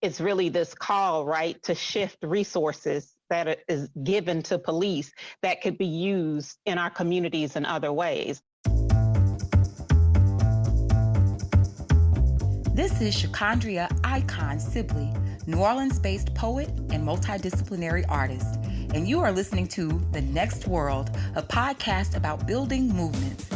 it's really this call, right, to shift resources that is given to police that could be used in our communities in other ways. This is Shakondria Icon Sibley, New Orleans-based poet and multidisciplinary artist, and you are listening to The Next World, a podcast about building movements.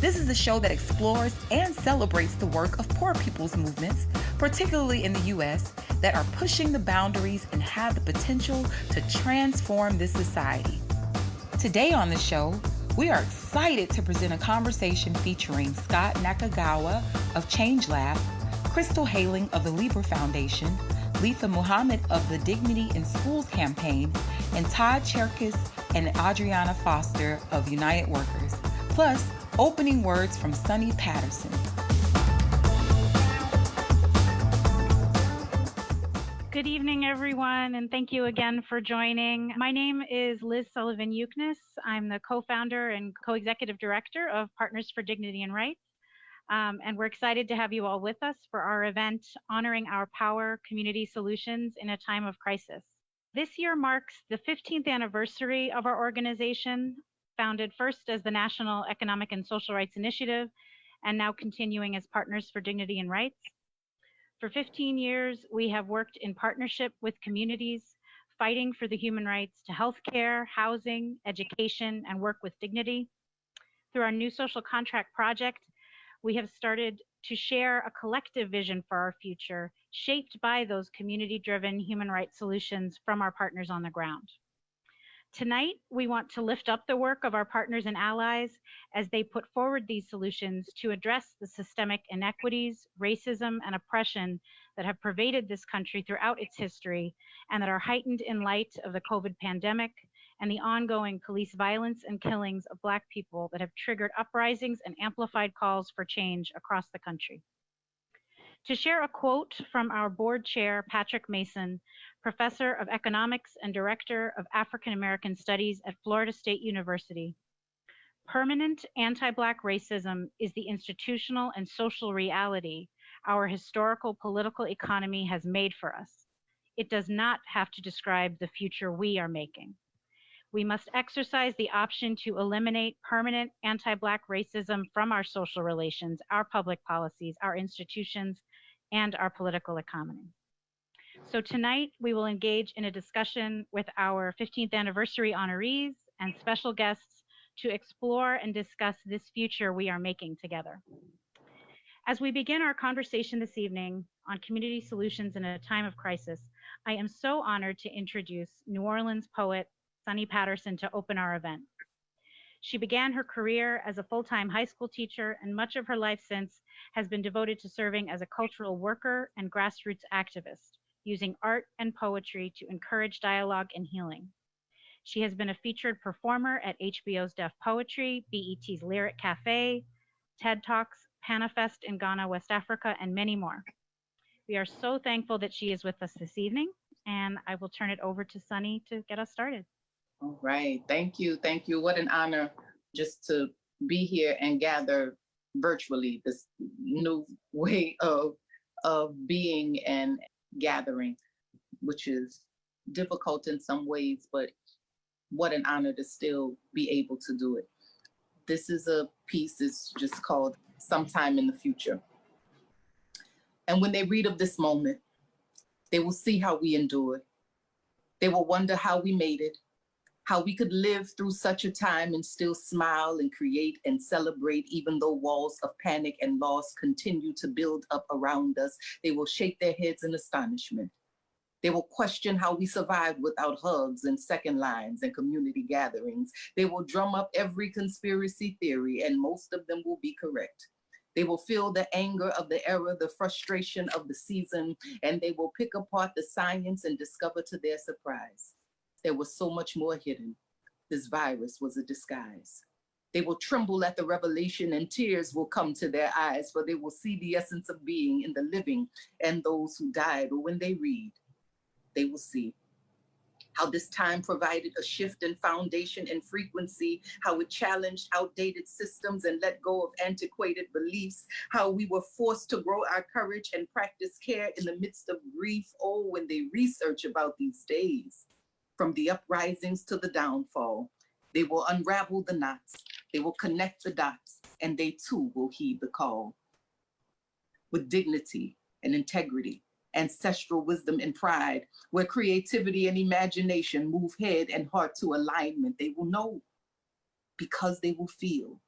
This is a show that explores and celebrates the work of poor people's movements, particularly in the U.S., that are pushing the boundaries and have the potential to transform this society. Today on the show, we are excited to present a conversation featuring Scot Nakagawa of Change Lab, Crystal Haling of the Libra Foundation, Letha Muhammad of the Dignity in Schools campaign, and Todd Cherkis and Adriana Foster of United Workers, plus opening words from Sunni Patterson. Good evening, everyone, and thank you again for joining. My name is Liz Sullivan-Yuknis. I'm the co-founder and co-executive director of Partners for Dignity and Rights. And we're excited to have you all with us for our event, Honoring Our Power, Community Solutions in a Time of Crisis. This year marks the 15th anniversary of our organization, founded first as the National Economic and Social Rights Initiative, and now continuing as Partners for Dignity and Rights. For 15 years, we have worked in partnership with communities, fighting for the human rights to healthcare, housing, education, and work with dignity. Through our new social contract project, we have started to share a collective vision for our future, shaped by those community-driven human rights solutions from our partners on the ground. Tonight, we want to lift up the work of our partners and allies as they put forward these solutions to address the systemic inequities, racism, and oppression that have pervaded this country throughout its history and that are heightened in light of the COVID pandemic and the ongoing police violence and killings of Black people that have triggered uprisings and amplified calls for change across the country. To share a quote from our board chair, Patrick Mason, professor of economics and director of African American Studies at Florida State University, permanent anti-Black racism is the institutional and social reality our historical political economy has made for us. It does not have to describe the future we are making. We must exercise the option to eliminate permanent anti-Black racism from our social relations, our public policies, our institutions, and our political economy. So tonight, we will engage in a discussion with our 15th anniversary honorees and special guests to explore and discuss this future we are making together. As we begin our conversation this evening on community solutions in a time of crisis, I am so honored to introduce New Orleans poet Sunni Patterson to open our event. She began her career as a full-time high school teacher, and much of her life since has been devoted to serving as a cultural worker and grassroots activist, using art and poetry to encourage dialogue and healing. She has been a featured performer at HBO's Deaf Poetry, BET's Lyric Cafe, TED Talks, Panafest in Ghana, West Africa, and many more. We are so thankful that she is with us this evening, and I will turn it over to Sunni to get us started. All right. Thank you. Thank you. What an honor just to be here and gather virtually, this new way of being and gathering, which is difficult in some ways, but what an honor to still be able to do it. This is a piece, it's just called Sometime in the Future. And when they read of this moment, they will see how we endured. They will wonder how we made it, how we could live through such a time and still smile and create and celebrate, even though walls of panic and loss continue to build up around us. They will shake their heads in astonishment. They will question how we survived without hugs and second lines and community gatherings. They will drum up every conspiracy theory, and most of them will be correct. They will feel the anger of the era, the frustration of the season, and they will pick apart the science and discover to their surprise there was so much more hidden. This virus was a disguise. They will tremble at the revelation, and tears will come to their eyes, for they will see the essence of being in the living and those who died. Or when they read, they will see how this time provided a shift in foundation and frequency, how it challenged outdated systems and let go of antiquated beliefs, how we were forced to grow our courage and practice care in the midst of grief. Oh, when they research about these days, from the uprisings to the downfall, they will unravel the knots, they will connect the dots, and they too will heed the call. With dignity and integrity, ancestral wisdom and pride, where creativity and imagination move head and heart to alignment, they will know, because they will feel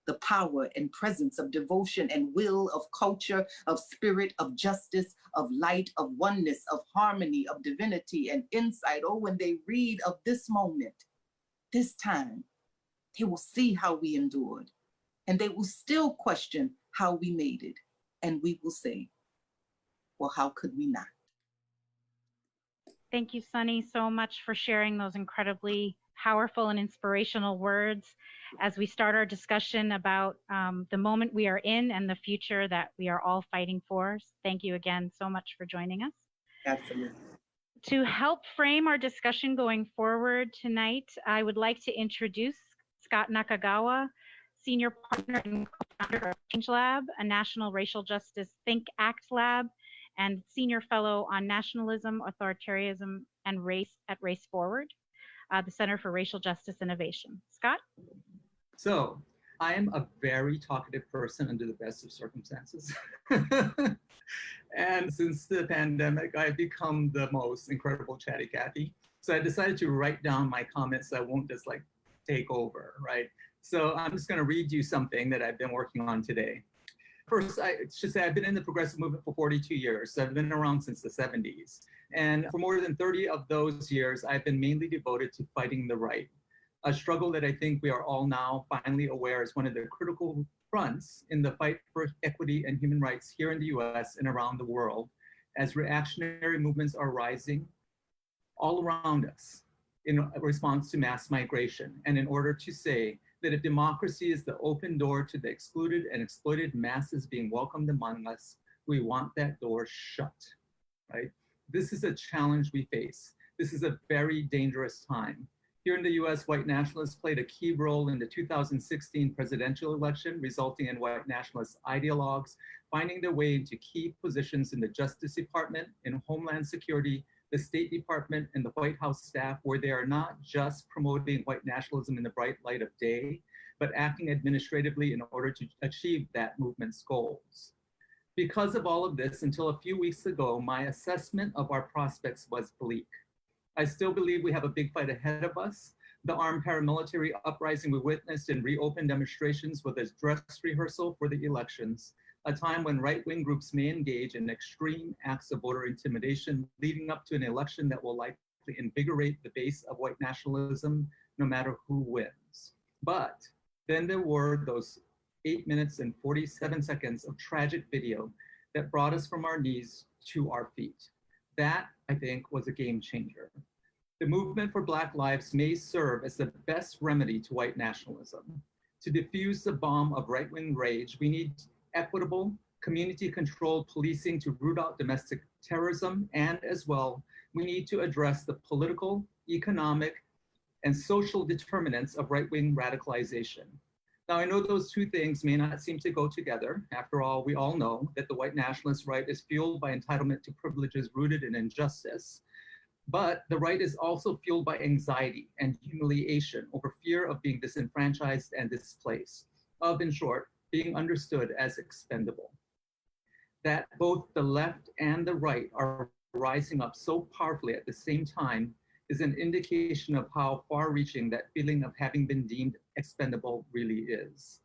the power and presence of devotion and will, of culture, of spirit, of justice, of light, of oneness, of harmony, of divinity and insight. Oh, when they read of this moment, this time, they will see how we endured, and they will still question how we made it. And we will say, well, how could we not? Thank you, Sunni, so much for sharing those incredibly powerful and inspirational words as we start our discussion about the moment we are in and the future that we are all fighting for. Thank you again so much for joining us. Absolutely. To help frame our discussion going forward tonight, I would like to introduce Scot Nakagawa, Senior Partner and Co-founder of Change Lab, a national racial justice think act lab, and Senior Fellow on Nationalism, Authoritarianism, and Race at Race Forward, the Center for Racial Justice Innovation. Scot? So, I am a very talkative person under the best of circumstances. And since the pandemic, I've become the most incredible chatty Cathy. So I decided to write down my comments so I won't just like take over, right? So I'm just going to read you something that I've been working on today. First, I should say I've been in the progressive movement for 42 years. So I've been around since the 70s. And for more than 30 of those years, I've been mainly devoted to fighting the right, a struggle that I think we are all now finally aware is one of the critical fronts in the fight for equity and human rights here in the US and around the world, as reactionary movements are rising all around us in response to mass migration, and in order to say that if democracy is the open door to the excluded and exploited masses being welcomed among us, we want that door shut, right? This is a challenge we face. This is a very dangerous time. Here in the US, white nationalists played a key role in the 2016 presidential election, resulting in white nationalist ideologues finding their way into key positions in the Justice Department, in Homeland Security, the State Department, and the White House staff, where they are not just promoting white nationalism in the bright light of day, but acting administratively in order to achieve that movement's goals. Because of all of this, until a few weeks ago, my assessment of our prospects was bleak. I still believe we have a big fight ahead of us. The armed paramilitary uprising we witnessed in reopened demonstrations was a dress rehearsal for the elections, a time when right-wing groups may engage in extreme acts of voter intimidation, leading up to an election that will likely invigorate the base of white nationalism, no matter who wins. But then there were those 8 minutes and 47 seconds of tragic video that brought us from our knees to our feet. That, I think, was a game changer. The movement for Black lives may serve as the best remedy to white nationalism. To diffuse the bomb of right-wing rage, we need equitable, community-controlled policing to root out domestic terrorism, and as well, we need to address the political, economic, and social determinants of right-wing radicalization. Now, I know those two things may not seem to go together. After all, we all know that the white nationalist right is fueled by entitlement to privileges rooted in injustice. But the right is also fueled by anxiety and humiliation over fear of being disenfranchised and displaced, of, in short, being understood as expendable. That both the left and the right are rising up so powerfully at the same time is an indication of how far-reaching that feeling of having been deemed expendable really is.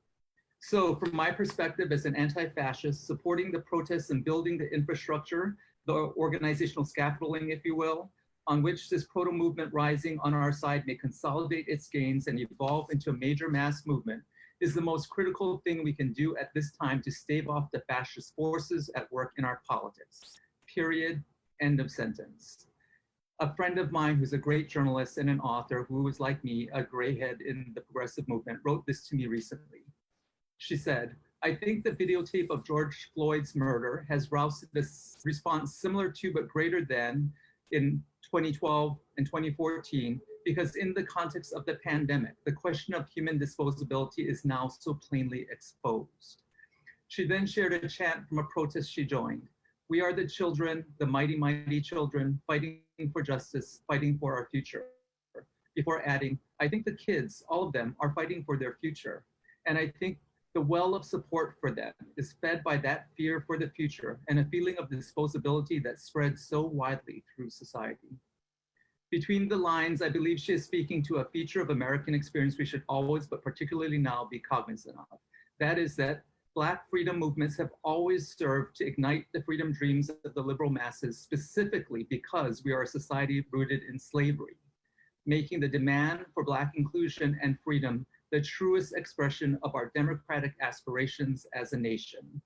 So from my perspective as an anti-fascist, supporting the protests and building the infrastructure, the organizational scaffolding, if you will, on which this proto-movement rising on our side may consolidate its gains and evolve into a major mass movement, is the most critical thing we can do at this time to stave off the fascist forces at work in our politics. Period. End of sentence. A friend of mine who's a great journalist and an author who was like me, a grayhead in the progressive movement, wrote this to me recently. She said, I think the videotape of George Floyd's murder has roused a response similar to but greater than in 2012, and 2014, because in the context of the pandemic, the question of human disposability is now so plainly exposed. She then shared a chant from a protest she joined. We are the children, the mighty, mighty children, fighting for justice, fighting for our future. Before adding, I think the kids, all of them, are fighting for their future. And I think the well of support for them is fed by that fear for the future and a feeling of disposability that spreads so widely through society. Between the lines, I believe she is speaking to a feature of American experience we should always, but particularly now, be cognizant of. That is that Black freedom movements have always served to ignite the freedom dreams of the liberal masses, specifically because we are a society rooted in slavery, making the demand for Black inclusion and freedom the truest expression of our democratic aspirations as a nation.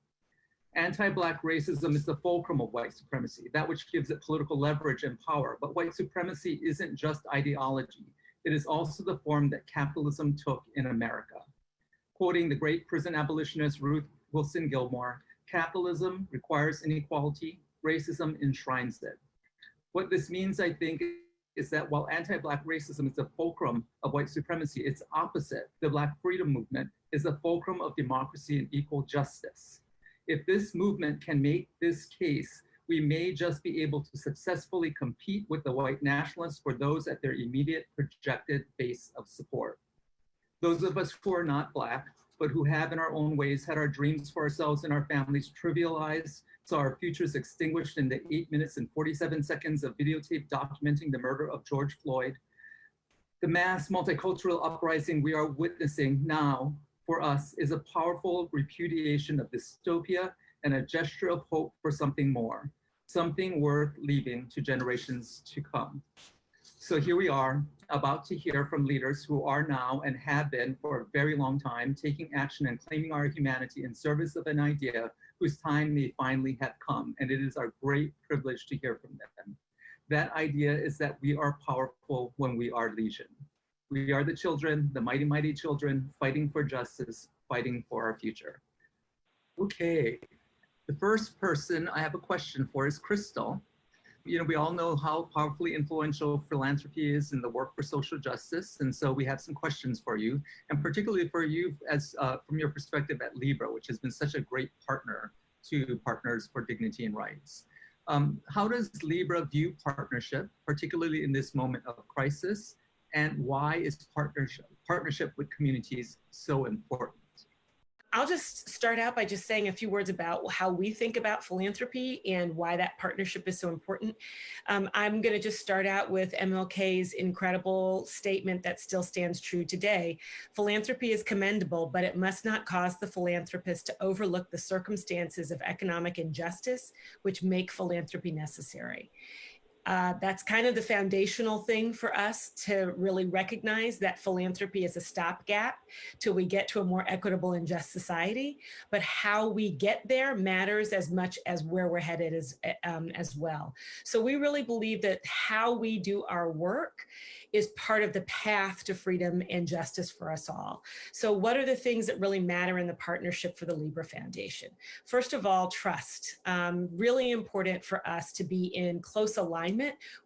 Anti-Black racism is the fulcrum of white supremacy, that which gives it political leverage and power. But white supremacy isn't just ideology. It is also the form that capitalism took in America. Quoting the great prison abolitionist Ruth Wilson Gilmore, capitalism requires inequality, racism enshrines it. What this means, I think, is that while anti-Black racism is the fulcrum of white supremacy, its opposite, the Black freedom movement, is the fulcrum of democracy and equal justice. If this movement can make this case, we may just be able to successfully compete with the white nationalists for those at their immediate projected base of support. Those of us who are not Black, but who have in our own ways had our dreams for ourselves and our families trivialized, saw our futures extinguished in the 8 minutes and 47 seconds of videotape documenting the murder of George Floyd. The mass multicultural uprising we are witnessing now for us is a powerful repudiation of dystopia and a gesture of hope for something more, something worth leaving to generations to come. So here we are, about to hear from leaders who are now and have been for a very long time taking action and claiming our humanity in service of an idea whose time may finally have come. And it is our great privilege to hear from them. That idea is that we are powerful when we are legion. We are the children, the mighty, mighty children, fighting for justice, fighting for our future. Okay, the first person I have a question for is Crystal. You know, we all know how powerfully influential philanthropy is in the work for social justice. And so we have some questions for you, and particularly for you as from your perspective at Libra, which has been such a great partner to Partners for Dignity and Rights. How does Libra view partnership, particularly in this moment of crisis? And why is partnership with communities so important? I'll just start out by just saying a few words about how we think about philanthropy and why that partnership is so important. I'm going to just start out with MLK's incredible statement that still stands true today. Philanthropy is commendable, but it must not cause the philanthropist to overlook the circumstances of economic injustice, which make philanthropy necessary. That's kind of the foundational thing for us to really recognize that philanthropy is a stopgap till we get to a more equitable and just society. But how we get there matters as much as where we're headed as well. So we really believe that how we do our work is part of the path to freedom and justice for us all. So what are the things that really matter in the partnership for the Libra Foundation? First of all, trust. Really important for us to be in close alignment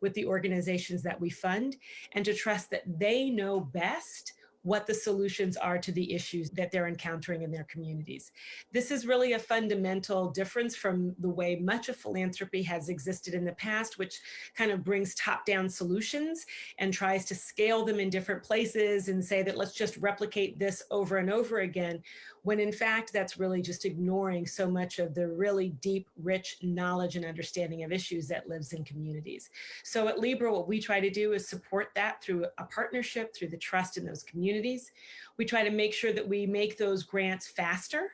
with the organizations that we fund and to trust that they know best what the solutions are to the issues that they're encountering in their communities. This is really a fundamental difference from the way much of philanthropy has existed in the past, which kind of brings top-down solutions and tries to scale them in different places and say that let's just replicate this over and over again, when in fact that's really just ignoring so much of the really deep, rich knowledge and understanding of issues that lives in communities. So at Libra, what we try to do is support that through a partnership, through the trust in those communities. We try to make sure that we make those grants faster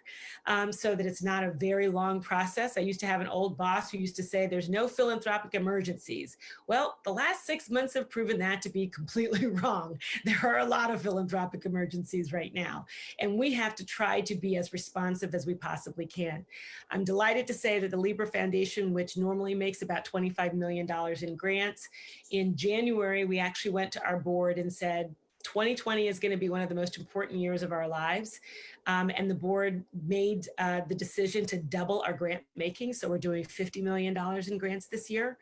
so that it's not a very long process. I used to have an old boss who used to say there's no philanthropic emergencies. Well, the last 6 months have proven that to be completely wrong. There are a lot of philanthropic emergencies right now, and we have to try to be as responsive as we possibly can. I'm delighted to say that the Libra Foundation, which normally makes about $25 million in grants, in January, we actually went to our board and said, 2020 is going to be one of the most important years of our lives. And the board made the decision to double our grant making. So we're doing $50 million in grants this year.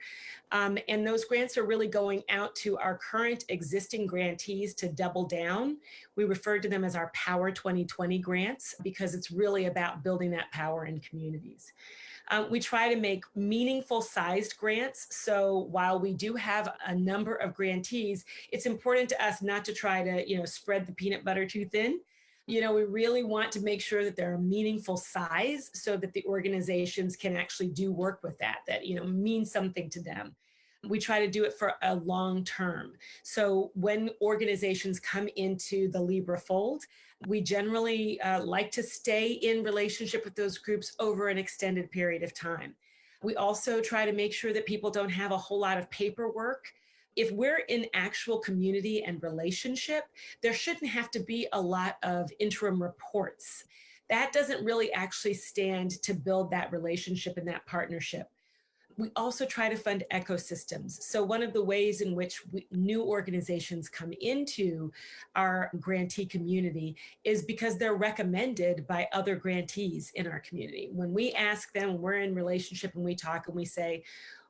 And those grants are really going out to our current existing grantees to double down. We refer to them as our Power 2020 grants because it's really about building that power in communities. We try to make meaningful sized grants. So while we do have a number of grantees, it's important to us not to try to, spread the peanut butter too thin. We really want to make sure that they're a meaningful size so that the organizations can actually do work with that means something to them. We try to do it for a long term. So when organizations come into the Libra fold, we generally like to stay in relationship with those groups over an extended period of time. We also try to make sure that people don't have a whole lot of paperwork. If we're in actual community and relationship, there shouldn't have to be a lot of interim reports. That doesn't really actually stand to build that relationship and that partnership. We also try to fund ecosystems. So one of the ways in which new organizations come into our grantee community is because they're recommended by other grantees in our community. When we ask them, when we're in relationship and we talk and we say,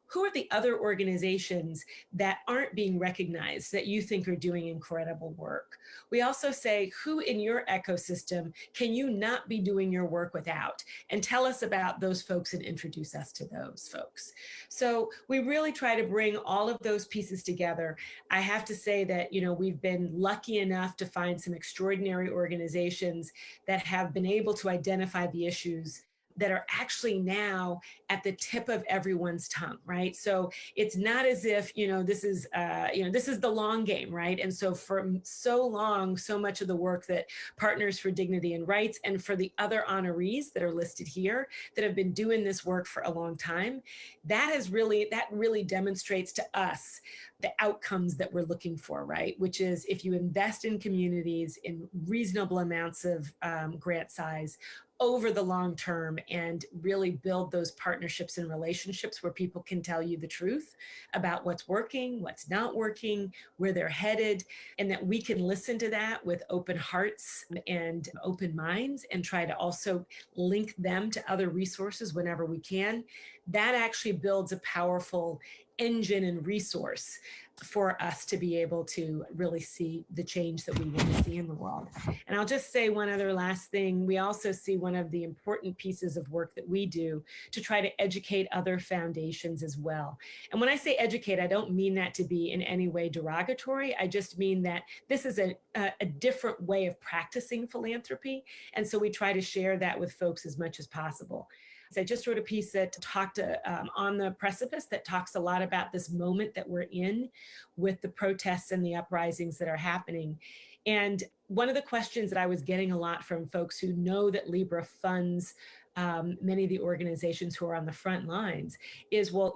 who are the other organizations that aren't being recognized that you think are doing incredible work? We also say, who in your ecosystem can you not be doing your work without? And tell us about those folks and introduce us to those folks. So we really try to bring all of those pieces together. I have to say that, we've been lucky enough to find some extraordinary organizations that have been able to identify the issues that are actually now at the tip of everyone's tongue, right? So it's not as if, this is the long game, right? And so for so long, so much of the work that Partners for Dignity and Rights and for the other honorees that are listed here that have been doing this work for a long time, that really demonstrates to us the outcomes that we're looking for, right? Which is if you invest in communities in reasonable amounts of grant size, over the long term and really build those partnerships and relationships where people can tell you the truth about what's working, what's not working, where they're headed, and that we can listen to that with open hearts and open minds and try to also link them to other resources whenever we can. That actually builds a powerful engine and resource for us to be able to really see the change that we want to see in the world. And I'll just say one other last thing. We also see one of the important pieces of work that we do to try to educate other foundations as well. And when I say educate, I don't mean that to be in any way derogatory. I just mean that this is a different way of practicing philanthropy. And so we try to share that with folks as much as possible. I just wrote a piece that talked on the precipice that talks a lot about this moment that we're in with the protests and the uprisings that are happening. And one of the questions that I was getting a lot from folks who know that Libra funds many of the organizations who are on the front lines is, well,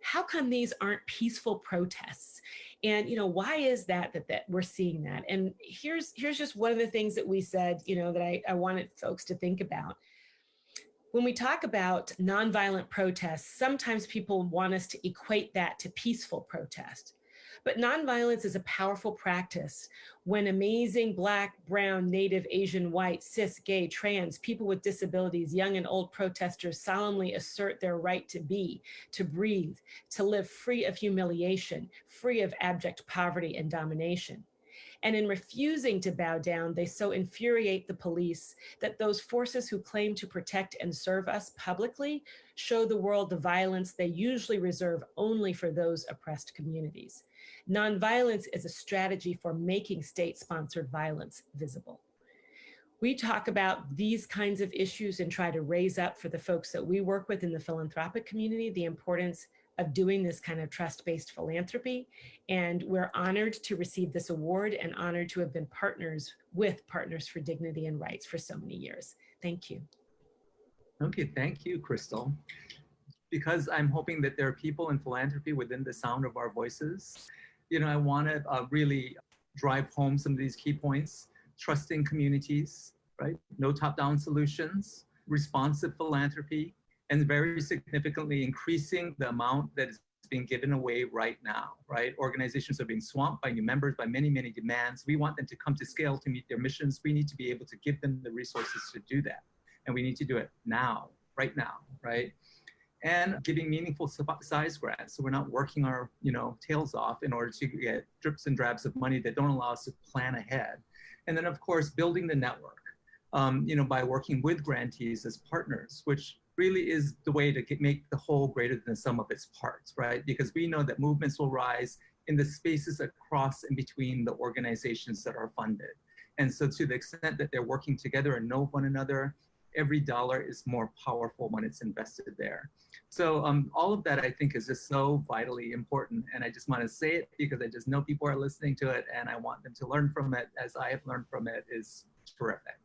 how come these aren't peaceful protests? And, why is that we're seeing that? And here's just one of the things that we said, that I wanted folks to think about. When we talk about nonviolent protests, sometimes people want us to equate that to peaceful protest. But nonviolence is a powerful practice when amazing Black, brown, Native, Asian, white, cis, gay, trans, people with disabilities, young and old protesters solemnly assert their right to be, to breathe, to live free of humiliation, free of abject poverty and domination. And in refusing to bow down, they so infuriate the police that those forces who claim to protect and serve us publicly show the world the violence they usually reserve only for those oppressed communities. Nonviolence is a strategy for making state-sponsored violence visible. We talk about these kinds of issues and try to raise up for the folks that we work with in the philanthropic community the importance of doing this kind of trust-based philanthropy. And we're honored to receive this award and honored to have been partners with Partners for Dignity and Rights for so many years. Thank you. Okay, thank you, Crystal. Because I'm hoping that there are people in philanthropy within the sound of our voices, I want to really drive home some of these key points. Trusting communities, right? No top-down solutions, responsive philanthropy, and very significantly increasing the amount that is being given away right now, right? Organizations are being swamped by new members, by many, many demands. We want them to come to scale to meet their missions. We need to be able to give them the resources to do that. And we need to do it now, right now, right? And giving meaningful size grants. So we're not working our, tails off in order to get drips and drabs of money that don't allow us to plan ahead. And then of course, building the network, by working with grantees as partners, which really is the way to make the whole greater than the sum of its parts, right? Because we know that movements will rise in the spaces across and between the organizations that are funded. And so to the extent that they're working together and know one another, every dollar is more powerful when it's invested there. So all of that I think is just so vitally important. And I just want to say it because I just know people are listening to it and I want them to learn from it as I have learned from it is terrific.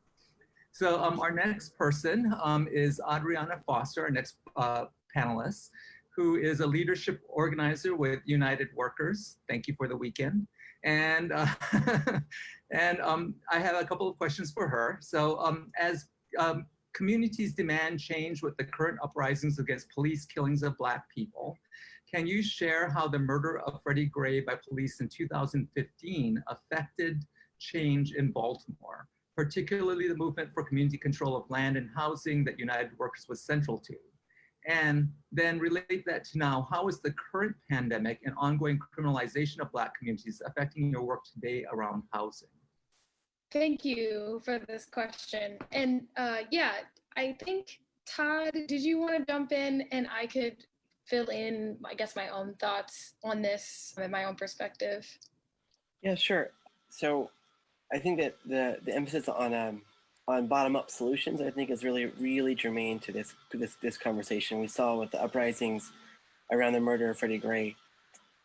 So our next person is Adriana Foster, our next panelist, who is a leadership organizer with United Workers. Thank you for the weekend. And, I have a couple of questions for her. So as communities demand change with the current uprisings against police killings of Black people, can you share how the murder of Freddie Gray by police in 2015 affected change in Baltimore, particularly the movement for community control of land and housing that United Workers was central to? And then relate that to now, how is the current pandemic and ongoing criminalization of Black communities affecting your work today around housing? Thank you for this question. And I think, Todd, did you want to jump in and I could fill in, I guess, my own thoughts on this and my own perspective? Yeah, sure. So I think that the emphasis on bottom-up solutions, I think, is really, really germane to this conversation. We saw with the uprisings around the murder of Freddie Gray,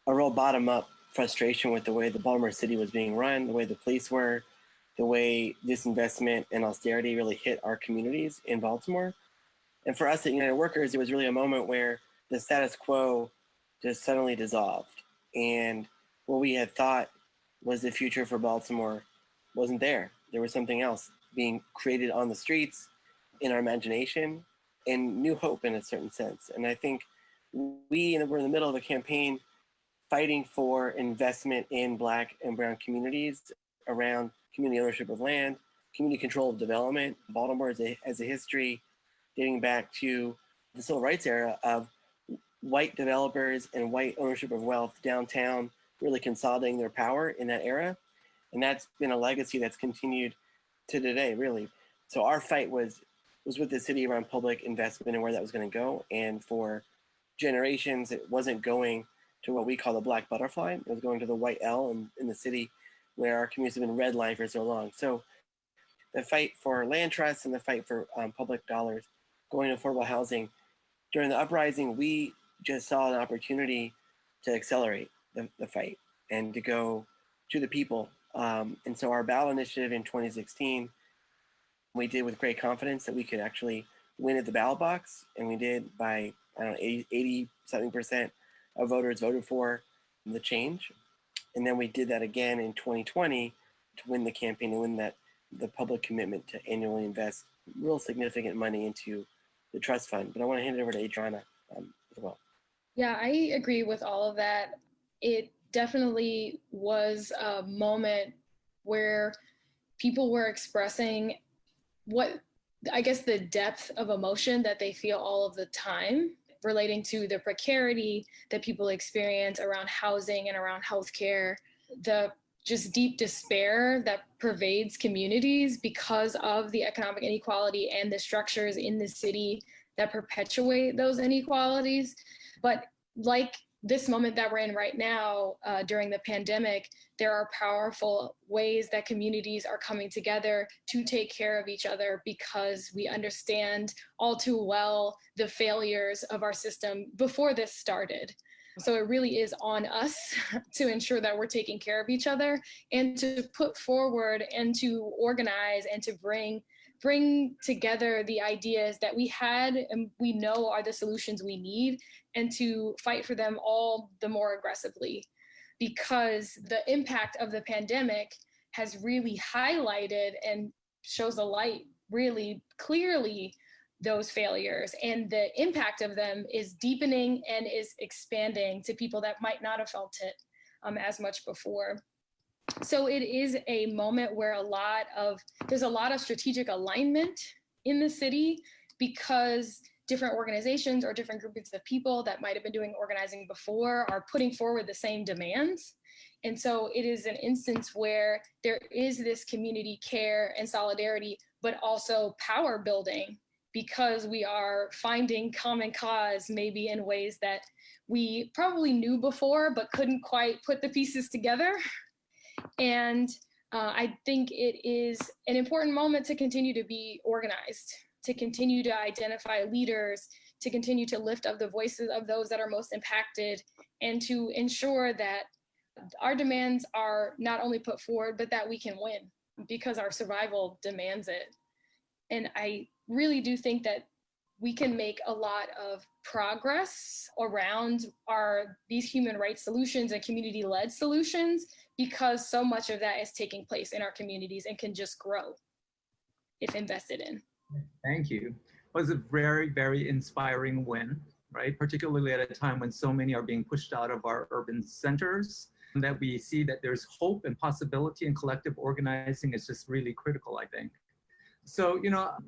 a real bottom-up frustration with the way the Baltimore city was being run, the way the police were, the way disinvestment and austerity really hit our communities in Baltimore. And for us at United Workers, it was really a moment where the status quo just suddenly dissolved. And what we had thought was the future for Baltimore wasn't there. There was something else being created on the streets, in our imagination, and new hope in a certain sense. And I think we're in the middle of a campaign fighting for investment in Black and Brown communities around community ownership of land, community control of development. Baltimore has a history dating back to the civil rights era of white developers and white ownership of wealth downtown, really consolidating their power in that era. And that's been a legacy that's continued to today, really. So our fight was with the city around public investment and where that was going to go. And for generations, it wasn't going to what we call the Black butterfly. It was going to the white L in the city, where our communities have been redlined for so long. So the fight for land trusts and the fight for public dollars going to affordable housing, during the uprising, we just saw an opportunity to accelerate the fight and to go to the people. And so our ballot initiative in 2016, we did with great confidence that we could actually win at the ballot box. And we did by, 80-something% of voters voted for the change. And then we did that again in 2020 to win the campaign and win the public commitment to annually invest real significant money into the trust fund. But I want to hand it over to Adriana as well. Yeah, I agree with all of that. It definitely was a moment where people were expressing the depth of emotion that they feel all of the time, relating to the precarity that people experience around housing and around healthcare, the just deep despair that pervades communities because of the economic inequality and the structures in the city that perpetuate those inequalities. But like this moment that we're in right now, during the pandemic, there are powerful ways that communities are coming together to take care of each other because we understand all too well the failures of our system before this started. So it really is on us to ensure that we're taking care of each other and to put forward and to organize and to bring together the ideas that we had and we know are the solutions we need, and to fight for them all the more aggressively, because the impact of the pandemic has really highlighted and shows a light really clearly those failures, and the impact of them is deepening and is expanding to people that might not have felt it as much before. So it is a moment where there's a lot of strategic alignment in the city, because different organizations or different groups of people that might have been doing organizing before are putting forward the same demands. And so it is an instance where there is this community care and solidarity, but also power building, because we are finding common cause maybe in ways that we probably knew before, but couldn't quite put the pieces together. And I think it is an important moment to continue to be organized, to continue to identify leaders, to continue to lift up the voices of those that are most impacted, and to ensure that our demands are not only put forward, but that we can win, because our survival demands it. And I really do think that we can make a lot of progress around these human rights solutions and community-led solutions, because so much of that is taking place in our communities and can just grow if invested in. Thank you. It was a very, very inspiring win, right? Particularly at a time when so many are being pushed out of our urban centers, that we see that there's hope and possibility, and collective organizing is just really critical, I think. So,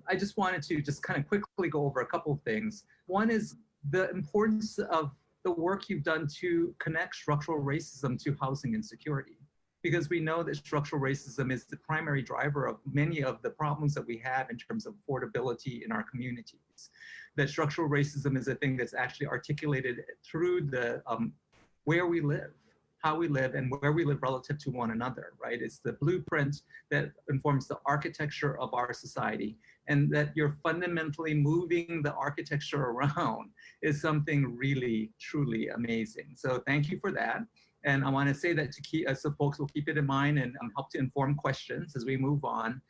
I just wanted to just kind of quickly go over a couple of things. One is the importance of the work you've done to connect structural racism to housing insecurity, because we know that structural racism is the primary driver of many of the problems that we have in terms of affordability in our communities. That structural racism is a thing that's actually articulated through the where we live, how we live, and where we live relative to one another, right? It's the blueprint that informs the architecture of our society, and that you're fundamentally moving the architecture around is something really, truly amazing. So thank you for that. And I want to say that so folks will keep it in mind and help to inform questions as we move on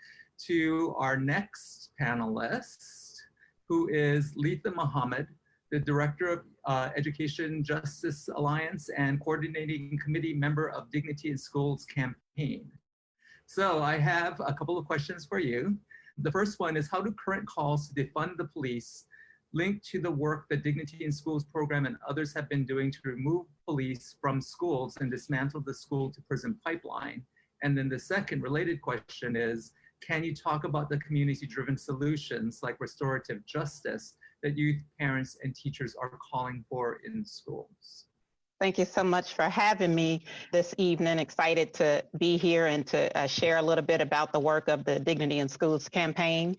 to our next panelist, who is Letha Muhammad, the Director of Education Justice Alliance and Coordinating Committee member of Dignity in Schools campaign. So I have a couple of questions for you. The first one is, how do current calls to defund the police link to the work that Dignity in Schools program and others have been doing to remove police from schools and dismantle the school to prison pipeline? And then the second related question is, can you talk about the community-driven solutions like restorative justice that youth, parents, and teachers are calling for in schools? Thank you so much for having me this evening. Excited to be here and to share a little bit about the work of the Dignity in Schools campaign.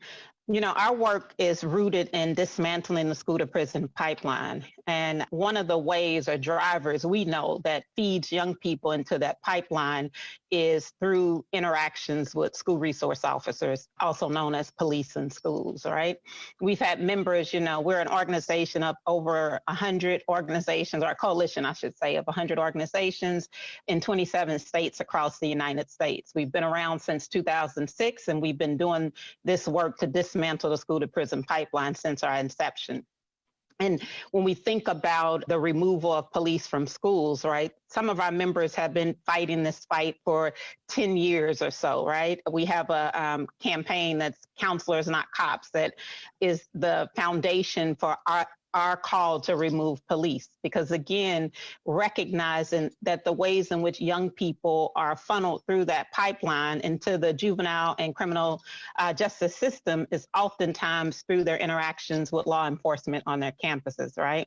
Our work is rooted in dismantling the school to prison pipeline. And one of the ways or drivers we know that feeds young people into that pipeline is through interactions with school resource officers, also known as police in schools, right? We've had members, we're an organization of over 100 organizations, or a coalition, I should say, of 100 organizations in 27 states across the United States. We've been around since 2006, and we've been doing this work to dismantle the school to prison pipeline since our inception. And when we think about the removal of police from schools, right, some of our members have been fighting this fight for 10 years or so, right? We have a campaign that's Counselors Not Cops that is the foundation for our call to remove police, because again, recognizing that the ways in which young people are funneled through that pipeline into the juvenile and criminal justice system is oftentimes through their interactions with law enforcement on their campuses, right?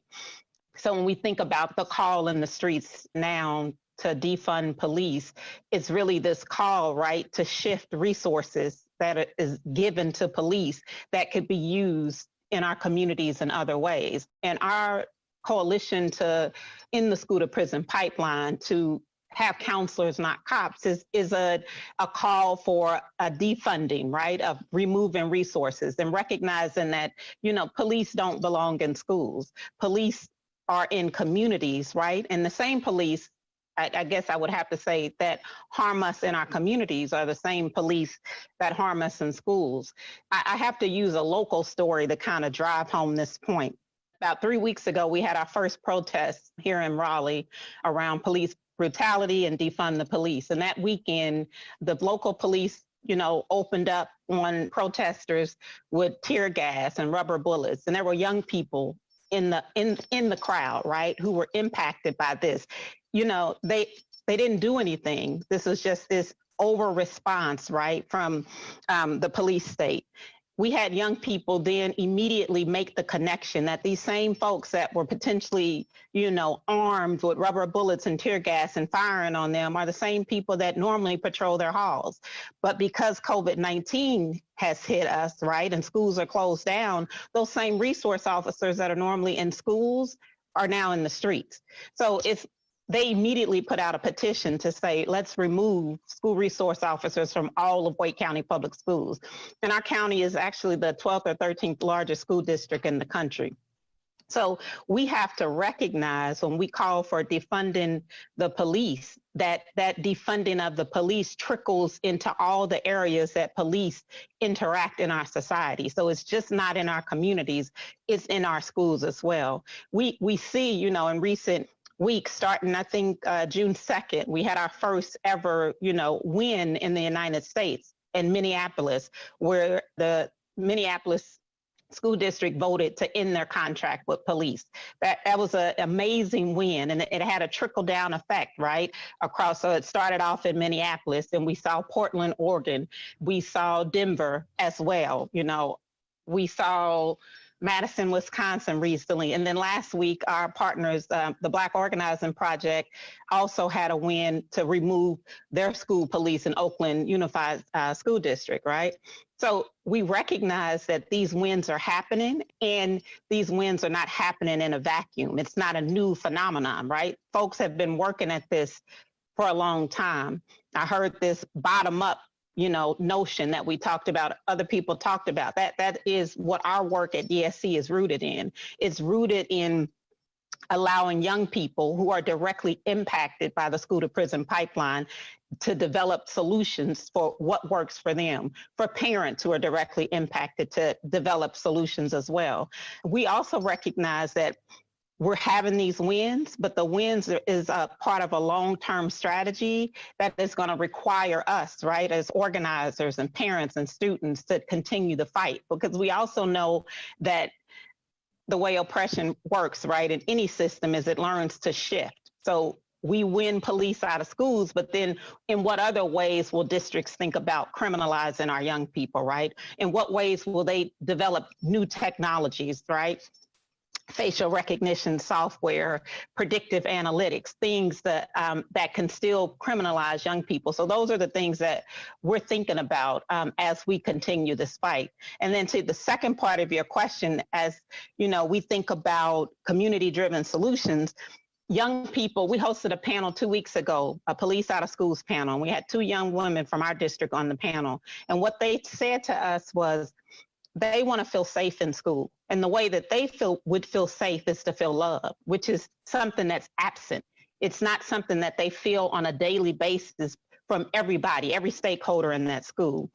So when we think about the call in the streets now to defund police, it's really this call, right, to shift resources that is given to police that could be used in our communities in other ways. And our coalition to end the school to prison pipeline, to have counselors not cops, is a call for a defunding, right, of removing resources and recognizing that, police don't belong in schools. Police are in communities, right? And the same police, I guess I would have to say, that harm us in our communities are the same police that harm us in schools. I have to use a local story to kind of drive home this point. About 3 weeks ago, we had our first protest here in Raleigh around police brutality and defund the police. And that weekend, the local police opened up on protesters with tear gas and rubber bullets. And there were young people in the crowd, right, who were impacted by this. They didn't do anything. This was just this over response, right, from the police state. We had young people then immediately make the connection that these same folks that were potentially, armed with rubber bullets and tear gas and firing on them are the same people that normally patrol their halls. But because COVID-19 has hit us, right, and schools are closed down, those same resource officers that are normally in schools are now in the streets. So they immediately put out a petition to say, let's remove school resource officers from all of Wake County Public Schools. And our county is actually the 12th or 13th largest school district in the country. So we have to recognize when we call for defunding the police, that defunding of the police trickles into all the areas that police interact in our society. So it's just not in our communities, it's in our schools as well. We see, in recent weeks, starting, I think, June 2nd, we had our first ever, win in the United States in Minneapolis, where the Minneapolis school district voted to end their contract with police. That was an amazing win, and it had a trickle down effect, right, across. So it started off in Minneapolis, and we saw Portland, Oregon. We saw Denver as well. We saw Madison, Wisconsin recently. And then last week, our partners, the Black Organizing Project, also had a win to remove their school police in Oakland Unified School District, right? So we recognize that these wins are happening, and these wins are not happening in a vacuum. It's not a new phenomenon, right? Folks have been working at this for a long time. I heard this bottom up notion that we talked about, other people talked about. That is what our work at DSC is rooted in. It's rooted in allowing young people who are directly impacted by the school to prison pipeline to develop solutions for what works for them, for parents who are directly impacted to develop solutions as well. We also recognize that we're having these wins, but the wins is a part of a long-term strategy that is going to require us, right, as organizers and parents and students to continue the fight, because we also know that the way oppression works, right, in any system is it learns to shift. So we win police out of schools, but then in what other ways will districts think about criminalizing our young people, right? In what ways will they develop new technologies, right? Facial recognition software, predictive analytics, things that that can still criminalize young people. So those are the things that we're thinking about as we continue this fight. And then to the second part of your question, as we think about community-driven solutions, young people, we hosted a panel 2 weeks ago, a police out of schools panel. And we had 2 young women from our district on the panel. And what they said to us was, they want to feel safe in school. And the way that they would feel safe is to feel love, which is something that's absent. It's not something that they feel on a daily basis from everybody, every stakeholder in that school.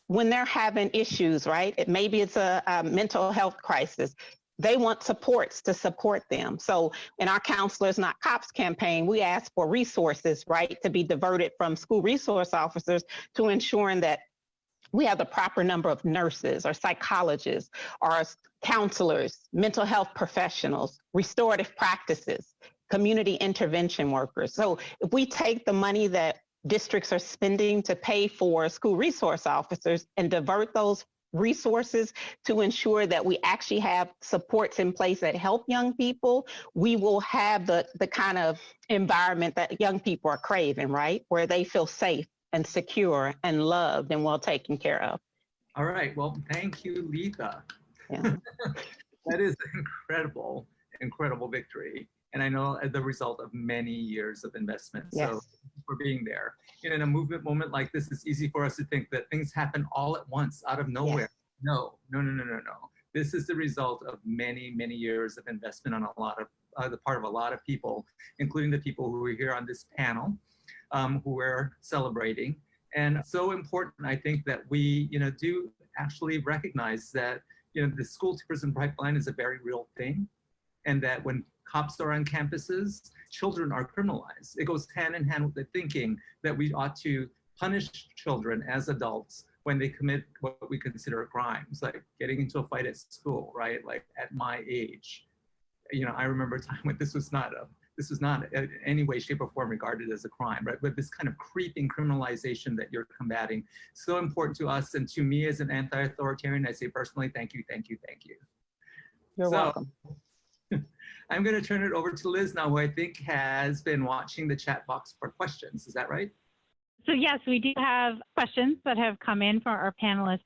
When they're having issues, right, maybe it's a mental health crisis, they want supports to support them. So in our Counselors Not Cops campaign, we ask for resources, right, to be diverted from school resource officers to ensuring that we have the proper number of nurses or psychologists or counselors, mental health professionals, restorative practices, community intervention workers. So if we take the money that districts are spending to pay for school resource officers and divert those resources to ensure that we actually have supports in place that help young people, we will have the kind of environment that young people are craving, right? Where they feel safe and secure and loved and well taken care of. All right. Well, thank you, Letha. Yeah. That is an incredible victory. And I know the result of many years of investment. Yes. So for being there. In a movement moment like this, it's easy for us to think that things happen all at once, out of nowhere. Yes. No. This is the result of many, many years of investment on a lot of the part of a lot of people, including the people who are here on this panel. Who we're celebrating. And so important, I think, that we, do actually recognize that, the school to prison pipeline is a very real thing. And that when cops are on campuses, children are criminalized. It goes hand in hand with the thinking that we ought to punish children as adults when they commit what we consider crimes, like getting into a fight at school, right? Like at my age, I remember a time when this was not in any way, shape, or form regarded as a crime, right? But this kind of creeping criminalization that you're combating, so important to us and to me as an anti-authoritarian. I say personally, thank you, thank you, thank you. You're welcome. I'm going to turn it over to Liz now, who I think has been watching the chat box for questions. Is that right? So yes, we do have questions that have come in for our panelists.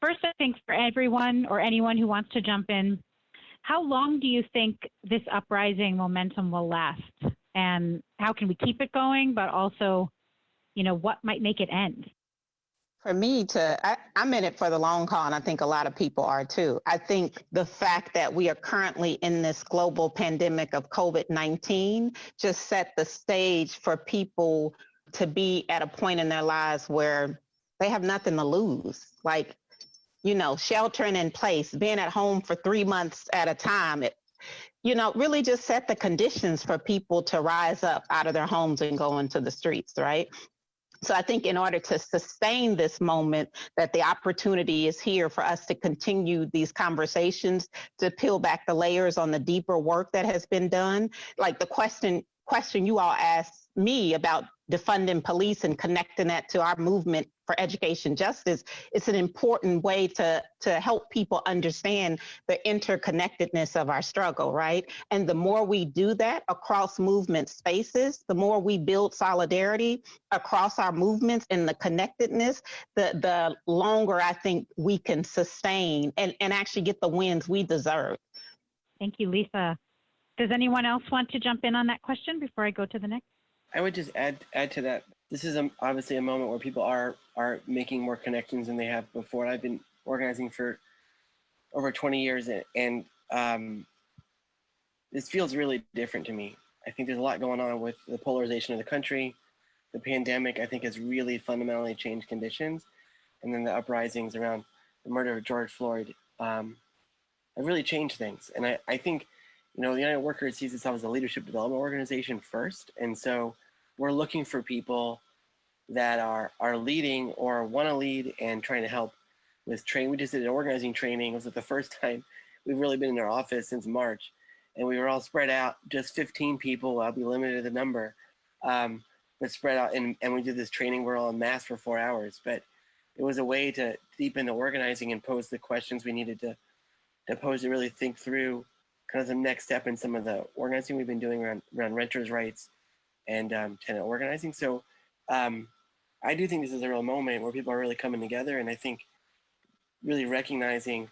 First, I think for everyone or anyone who wants to jump in, how long do you think this uprising momentum will last? And how can we keep it going, but also, what might make it end? For me I'm in it for the long haul, and I think a lot of people are too. I think the fact that we are currently in this global pandemic of COVID-19 just set the stage for people to be at a point in their lives where they have nothing to lose. Like, sheltering in place, being at home for 3 months at a time, really just set the conditions for people to rise up out of their homes and go into the streets, right? So I think in order to sustain this moment, that the opportunity is here for us to continue these conversations, to peel back the layers on the deeper work that has been done. Like the question you all asked me about defunding police and connecting that to our movement for education justice, it's an important way to help people understand the interconnectedness of our struggle, right? And the more we do that across movement spaces, the more we build solidarity across our movements and the connectedness, the longer I think we can sustain and actually get the wins we deserve. Thank you, Lisa. Does anyone else want to jump in on that question before I go to the next? I would just add to that. This is obviously a moment where people are making more connections than they have before. I've been organizing for over 20 years, and this feels really different to me. I think there's a lot going on with the polarization of the country. The pandemic, I think, has really fundamentally changed conditions, and then the uprisings around the murder of George Floyd have really changed things. And I think, the United Workers sees itself as a leadership development organization first. And so we're looking for people that are leading or want to lead and trying to help with training. We just did an organizing training. It was the first time we've really been in our office since March. And we were all spread out, just 15 people. I'll be limited to the number, but spread out. And we did this training. We're all in mass for 4 hours. But it was a way to deepen the organizing and pose the questions we needed to pose, to really think through kind of the next step in some of the organizing we've been doing around renters' rights and tenant organizing. So I do think this is a real moment where people are really coming together, and I think really recognizing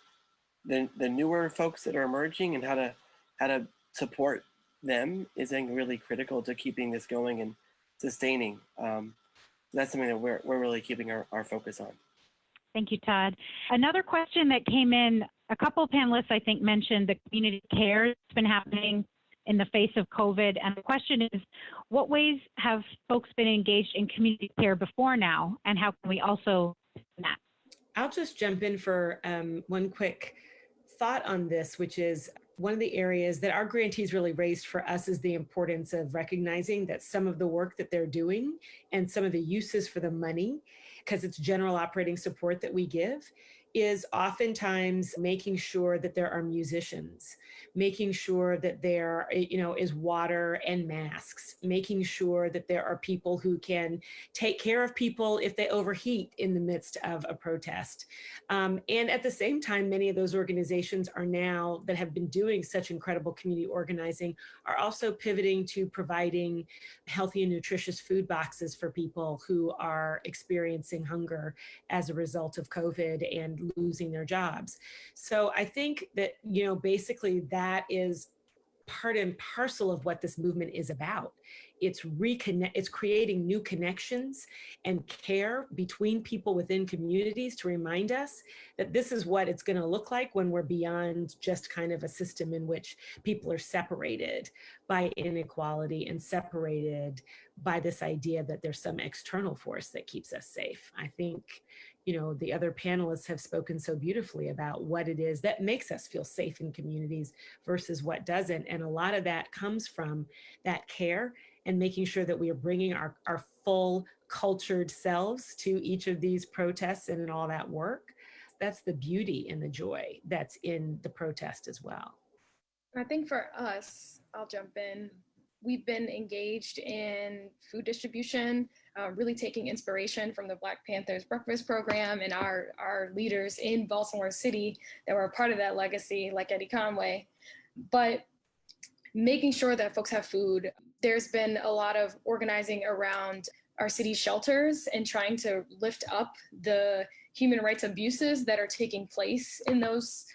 the newer folks that are emerging and how to support them is, I think, really critical to keeping this going and sustaining. That's something that we're really keeping our focus on. Thank you, Todd. Another question that came in, a couple of panelists, I think, mentioned the community care that's been happening in the face of COVID. And the question is, what ways have folks been engaged in community care before now? And how can we also do that? I'll just jump in for one quick thought on this, which is one of the areas that our grantees really raised for us is the importance of recognizing that some of the work that they're doing and some of the uses for the money, because it's general operating support that we give, is oftentimes making sure that there are musicians, making sure that there, is water and masks, making sure that there are people who can take care of people if they overheat in the midst of a protest. And at the same time, many of those organizations are now, that have been doing such incredible community organizing, are also pivoting to providing healthy and nutritious food boxes for people who are experiencing hunger as a result of COVID and losing their jobs. So I think that, basically that is part and parcel of what this movement is about. It's creating new connections and care between people within communities to remind us that this is what it's going to look like when we're beyond just kind of a system in which people are separated by inequality and separated by this idea that there's some external force that keeps us safe. I think, the other panelists have spoken so beautifully about what it is that makes us feel safe in communities versus what doesn't. And a lot of that comes from that care and making sure that we are bringing our full cultured selves to each of these protests and in all that work. That's the beauty and the joy that's in the protest as well. I think for us, I'll jump in. We've been engaged in food distribution, really taking inspiration from the Black Panthers Breakfast Program and our leaders in Baltimore City that were a part of that legacy, like Eddie Conway. But making sure that folks have food. There's been a lot of organizing around our city shelters and trying to lift up the human rights abuses that are taking place in those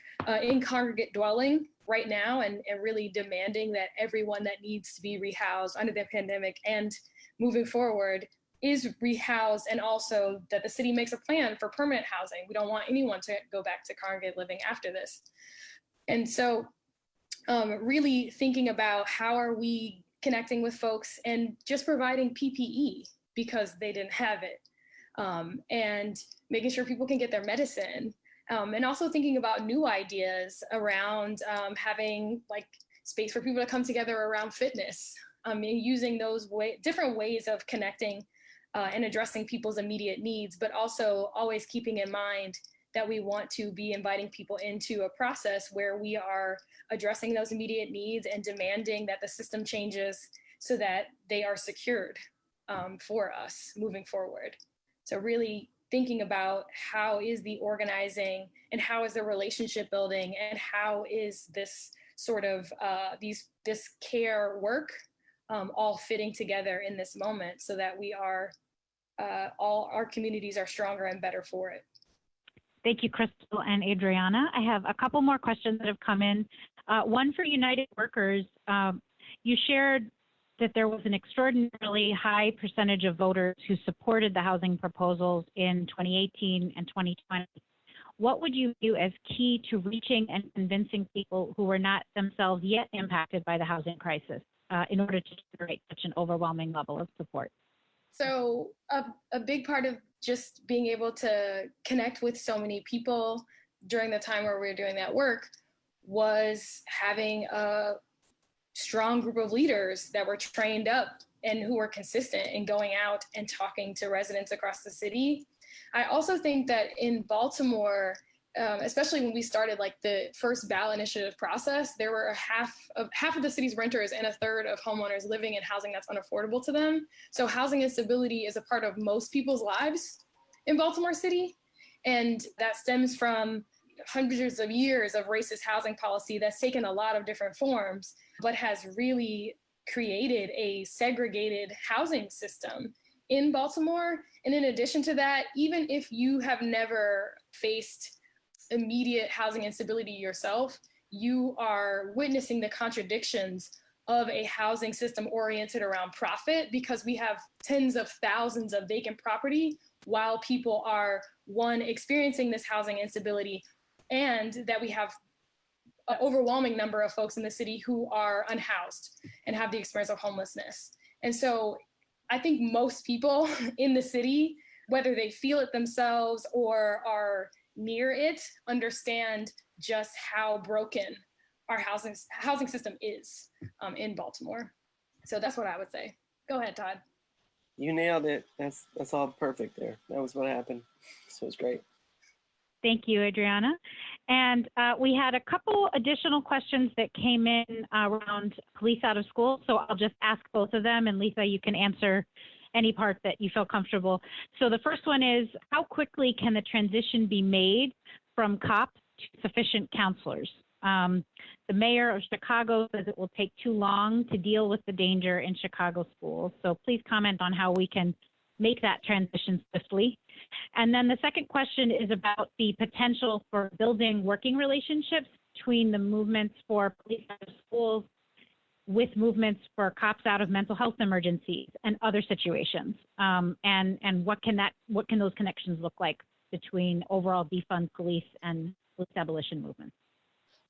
in congregate dwelling right now, and really demanding that everyone that needs to be rehoused under the pandemic and moving forward is rehoused, and also that the city makes a plan for permanent housing. We don't want anyone to go back to congregate living after this. And so really thinking about how are we connecting with folks and just providing PPE because they didn't have it, and making sure people can get their medicine. And also thinking about new ideas around having like space for people to come together around fitness, and using those different ways of connecting and addressing people's immediate needs, but also always keeping in mind that we want to be inviting people into a process where we are addressing those immediate needs and demanding that the system changes so that they are secured for us moving forward. So really thinking about how is the organizing and how is the relationship building and how is this sort of this care work all fitting together in this moment so that we are all our communities are stronger and better for it. Thank you, Crystal and Adriana. I have a couple more questions that have come in. One for United Workers. You shared that there was an extraordinarily high percentage of voters who supported the housing proposals in 2018 and 2020. What would you view as key to reaching and convincing people who were not themselves yet impacted by the housing crisis in order to generate such an overwhelming level of support? So a big part of just being able to connect with so many people during the time where we were doing that work was having a strong group of leaders that were trained up and who were consistent in going out and talking to residents across the city. I also think that in Baltimore, especially when we started like the first ballot initiative process, there were half of the city's renters and a third of homeowners living in housing that's unaffordable to them. So housing instability is a part of most people's lives in Baltimore City. And that stems from hundreds of years of racist housing policy that's taken a lot of different forms, but has really created a segregated housing system in Baltimore. And in addition to that, even if you have never faced immediate housing instability yourself, you are witnessing the contradictions of a housing system oriented around profit, because we have tens of thousands of vacant property while people are, one, experiencing this housing instability, and that we have an overwhelming number of folks in the city who are unhoused and have the experience of homelessness. And so I think most people in the city, whether they feel it themselves or are near it, understand just how broken our housing system is in Baltimore. So that's what I would say. Go ahead, Todd. You nailed it. That's all perfect there. That was what happened. So it was great. Thank you, Adriana. And we had a couple additional questions that came in around police out of school. So I'll just ask both of them, and Lisa, you can answer any part that you feel comfortable. So the first one is, how quickly can the transition be made from cops to sufficient counselors? The mayor of Chicago says it will take too long to deal with the danger in Chicago schools. So please comment on how we can make that transition swiftly. And then the second question is about the potential for building working relationships between the movements for police out of schools with movements for cops out of mental health emergencies and other situations. And what can those connections look like between overall defund police and police abolition movements?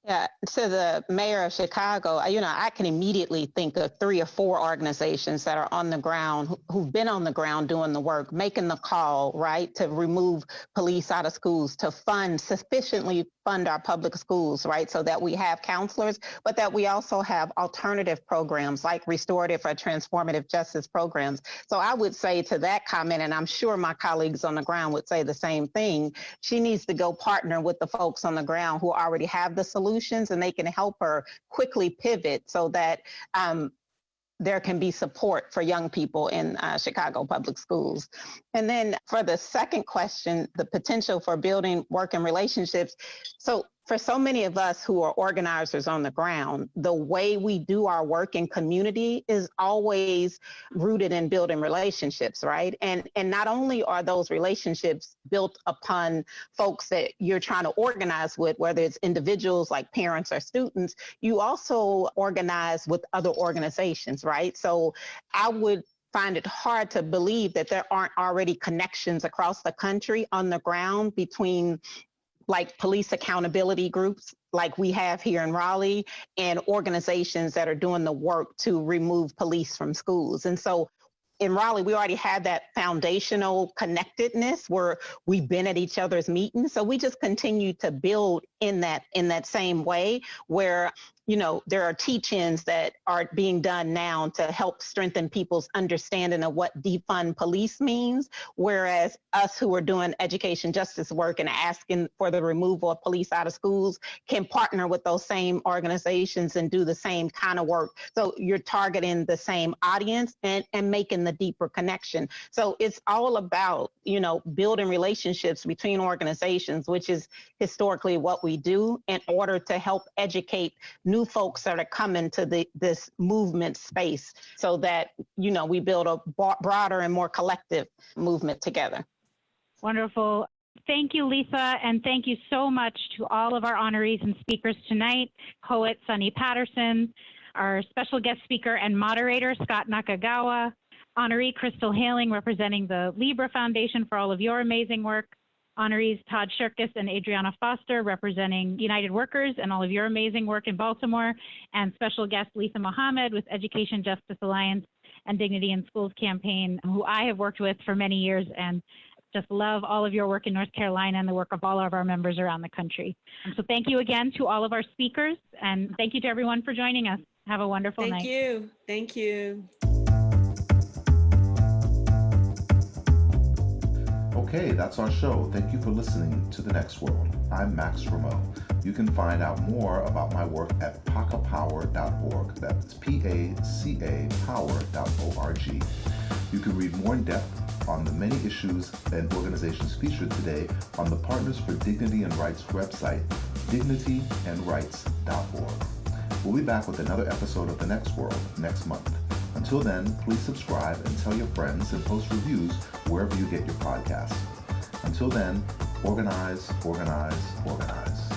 Yeah, to the mayor of Chicago, I can immediately think of 3 or 4 organizations that are on the ground, who've been on the ground doing the work, making the call, right, to remove police out of schools, to sufficiently fund our public schools, right, so that we have counselors, but that we also have alternative programs like restorative or transformative justice programs. So I would say to that comment, and I'm sure my colleagues on the ground would say the same thing, she needs to go partner with the folks on the ground who already have the solutions, and they can help her quickly pivot so that there can be support for young people in Chicago public schools. And then for the second question, the potential for building work and relationships. So for so many of us who are organizers on the ground, the way we do our work in community is always rooted in building relationships, right? And not only are those relationships built upon folks that you're trying to organize with, whether it's individuals like parents or students, you also organize with other organizations, right? So I would find it hard to believe that there aren't already connections across the country on the ground between like police accountability groups like we have here in Raleigh and organizations that are doing the work to remove police from schools. And so in Raleigh, we already had that foundational connectedness where we've been at each other's meetings. So we just continue to build in that same way where, there are teach-ins that are being done now to help strengthen people's understanding of what defund police means, whereas us who are doing education justice work and asking for the removal of police out of schools can partner with those same organizations and do the same kind of work. So you're targeting the same audience and making the deeper connection. So it's all about, building relationships between organizations, which is historically what we do in order to help educate new folks that are coming to this movement space so that, we build a broader and more collective movement together. Wonderful. Thank you, Lisa, and thank you so much to all of our honorees and speakers tonight, poet Sunni Patterson, our special guest speaker and moderator, Scot Nakagawa, honoree Crystal Haling, representing the Libra Foundation for all of your amazing work, honorees Todd Shirkus and Adriana Foster, representing United Workers and all of your amazing work in Baltimore, and special guest Lisa Mohammed with Education Justice Alliance and Dignity in Schools campaign, who I have worked with for many years and just love all of your work in North Carolina and the work of all of our members around the country. So thank you again to all of our speakers, and thank you to everyone for joining us. Have a wonderful night. Thank you. Thank you. Okay, that's our show. Thank you for listening to The Next World. I'm Max Rameau. You can find out more about my work at pacapower.org. That's P-A-C-A power.org. You can read more in depth on the many issues and organizations featured today on the Partners for Dignity and Rights website, dignityandrights.org. We'll be back with another episode of The Next World next month. Until then, please subscribe and tell your friends and post reviews wherever you get your podcasts. Until then, organize, organize, organize.